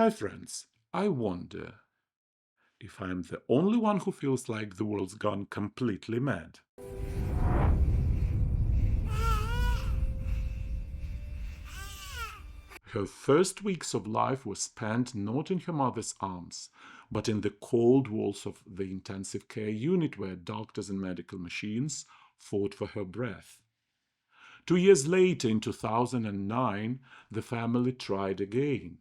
My friends, I wonder if I'm the only one who feels like the world's gone completely mad. Her first weeks of life were spent not in her mother's arms, but in the cold walls of the intensive care unit where doctors and medical machines fought for her breath. 2 years later, in 2009, the family tried again.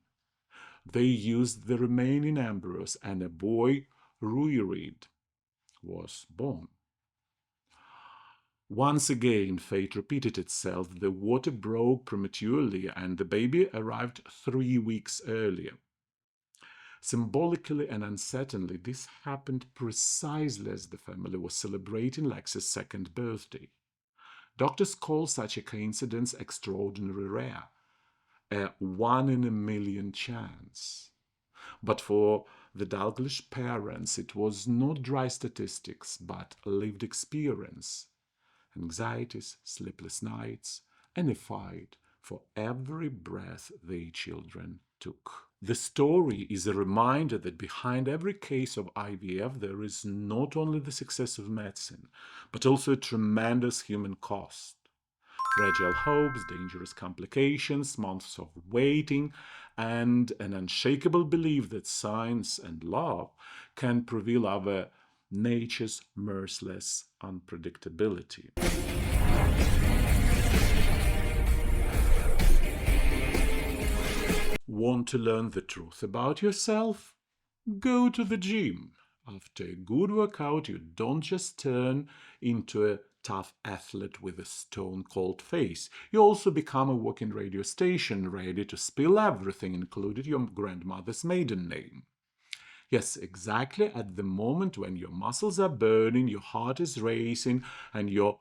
They used the remaining embryos, and a boy, Ruirid, was born. Once again, fate repeated itself. The water broke prematurely, and the baby arrived 3 weeks earlier. Symbolically and uncertainly, this happened precisely as the family was celebrating Lex's second birthday. Doctors call such a coincidence extraordinarily rare, a 1 in a million chance. But for the Dalglish parents, it was not dry statistics, but lived experience. Anxieties, sleepless nights, and a fight for every breath their children took. The story is a reminder that behind every case of IVF there is not only the success of medicine, but also a tremendous human cost. Fragile hopes, dangerous complications, months of waiting, and an unshakable belief that science and love can prevail over nature's merciless unpredictability. Want to learn the truth about yourself? Go to the gym. After a good workout, you don't just turn into a tough athlete with a stone-cold face. You also become a walking radio station, ready to spill everything, including your grandmother's maiden name. Yes, exactly at the moment when your muscles are burning, your heart is racing, and your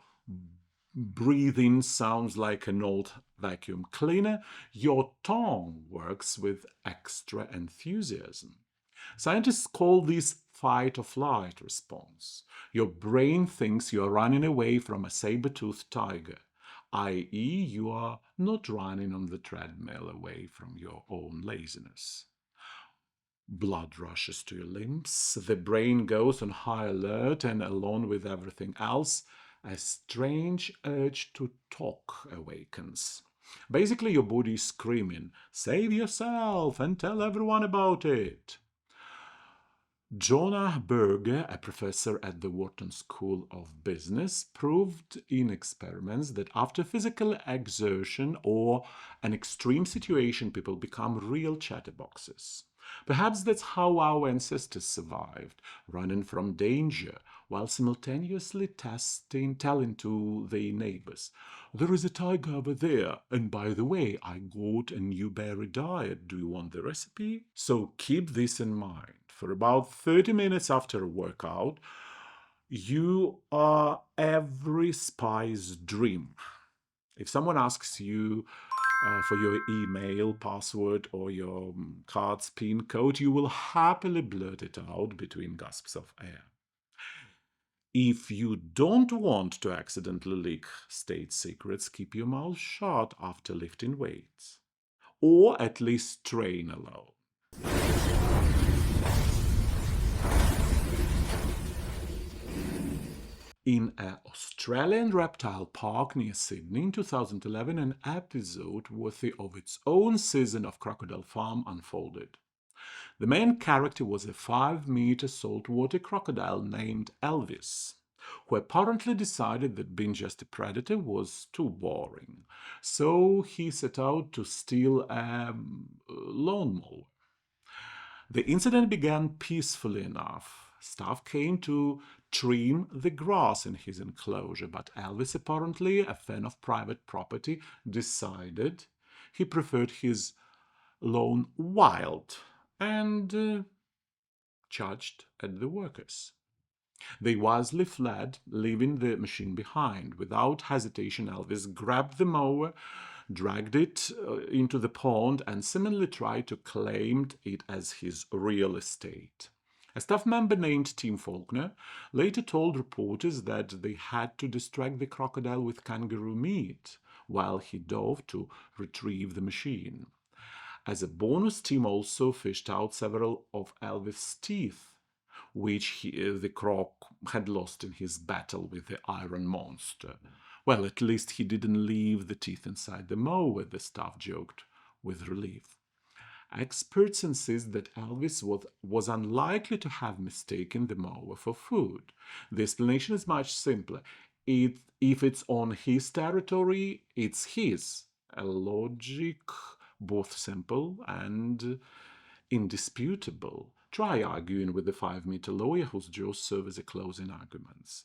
breathing sounds like an old vacuum cleaner, your tongue works with extra enthusiasm. Scientists call this fight or flight response. Your brain thinks you are running away from a saber-toothed tiger, i.e., you are not running on the treadmill away from your own laziness. Blood rushes to your limbs, the brain goes on high alert, and along with everything else, a strange urge to talk awakens. Basically, your body is screaming, "Save yourself and tell everyone about it." Jonah Berger, a professor at the Wharton School of Business, proved in experiments that after physical exertion or an extreme situation, people become real chatterboxes. Perhaps that's how our ancestors survived, running from danger while simultaneously telling to their neighbors, "There is a tiger over there, and by the way, I got a new berry diet. Do you want the recipe?" So keep this in mind. For about 30 minutes after a workout, you are every spy's dream. If someone asks you for your email password or your card's PIN code, you will happily blurt it out between gasps of air. If you don't want to accidentally leak state secrets, keep your mouth shut after lifting weights. Or at least train alone. In an Australian reptile park near Sydney in 2011, an episode worthy of its own season of Crocodile Farm unfolded. The main character was a 5-meter saltwater crocodile named Elvis, who apparently decided that being just a predator was too boring. So he set out to steal a lawnmower. The incident began peacefully enough. Staff came to trim the grass in his enclosure, but Elvis, apparently a fan of private property, decided he preferred his lawn wild and charged at the workers. They wisely fled, leaving the machine behind. Without hesitation, Elvis grabbed the mower, dragged it into the pond, and seemingly tried to claim it as his real estate. A staff member named Tim Faulkner later told reporters that they had to distract the crocodile with kangaroo meat while he dove to retrieve the machine. As a bonus, team also fished out several of Elvis's teeth, which the croc had lost in his battle with the iron monster. Well, at least he didn't leave the teeth inside the mower, the staff joked with relief. Experts insist that Elvis was unlikely to have mistaken the mower for food. The explanation is much simpler. If it's on his territory, it's his. A logic both simple and indisputable. Try arguing with the 5-meter lawyer whose jaws serve as a closing arguments.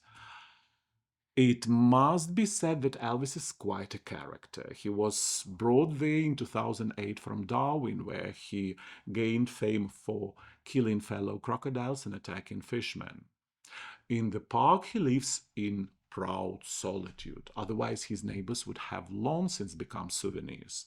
It must be said that Elvis is quite a character. He was brought there in 2008 from Darwin, where he gained fame for killing fellow crocodiles and attacking fishmen. In the park, he lives in proud solitude. Otherwise, his neighbors would have long since become souvenirs.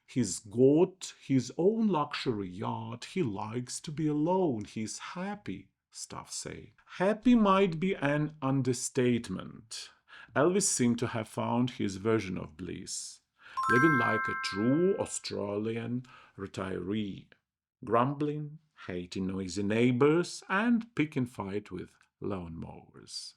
He's got his own luxury yacht. He likes to be alone. He's happy, staff say. Happy might be an understatement. Elvis seemed to have found his version of bliss, living like a true Australian retiree, grumbling, hating noisy neighbors, and picking fight with lawnmowers.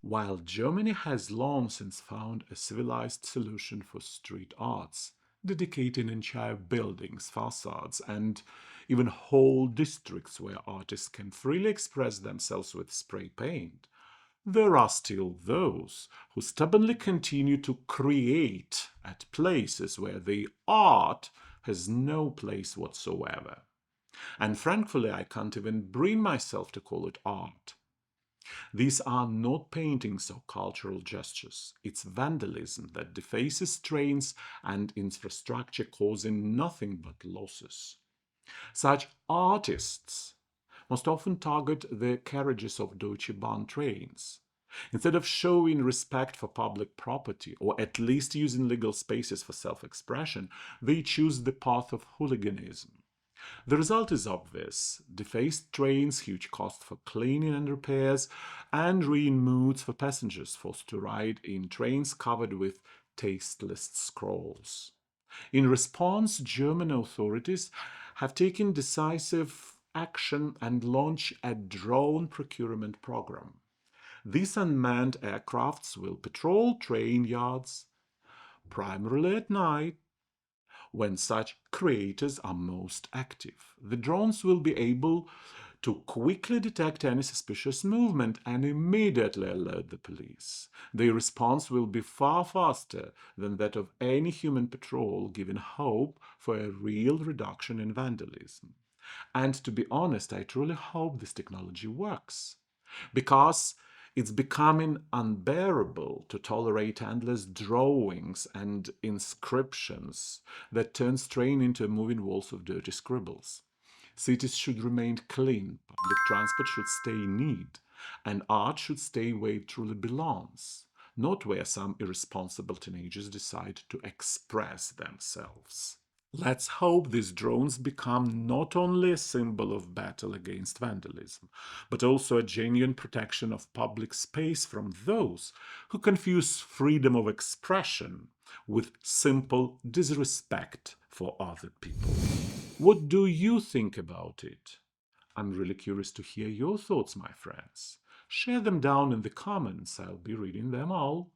While Germany has long since found a civilized solution for street arts, dedicating entire buildings, facades, and even whole districts where artists can freely express themselves with spray paint, there are still those who stubbornly continue to create at places where the art has no place whatsoever. And frankly, I can't even bring myself to call it art. These are not paintings or cultural gestures. It's vandalism that defaces trains and infrastructure, causing nothing but losses. Such artists most often target the carriages of Deutsche Bahn trains. Instead of showing respect for public property, or at least using legal spaces for self-expression, they choose the path of hooliganism. The result is obvious: defaced trains, huge cost for cleaning and repairs, and ruined moods for passengers forced to ride in trains covered with tasteless scrolls. In response, German authorities have taken decisive action and launched a drone procurement program. These unmanned aircrafts will patrol train yards, primarily at night, when such creators are most active. The drones will be able to quickly detect any suspicious movement and immediately alert the police. Their response will be far faster than that of any human patrol, giving hope for a real reduction in vandalism. And to be honest, I truly hope this technology works, because it's becoming unbearable to tolerate endless drawings and inscriptions that turn strain into moving walls of dirty scribbles. Cities should remain clean, public transport should stay neat, and art should stay where it truly belongs, not where some irresponsible teenagers decide to express themselves. Let's hope these drones become not only a symbol of battle against vandalism, but also a genuine protection of public space from those who confuse freedom of expression with simple disrespect for other people. What do you think about it? I'm really curious to hear your thoughts, my friends. Share them down in the comments. I'll be reading them all.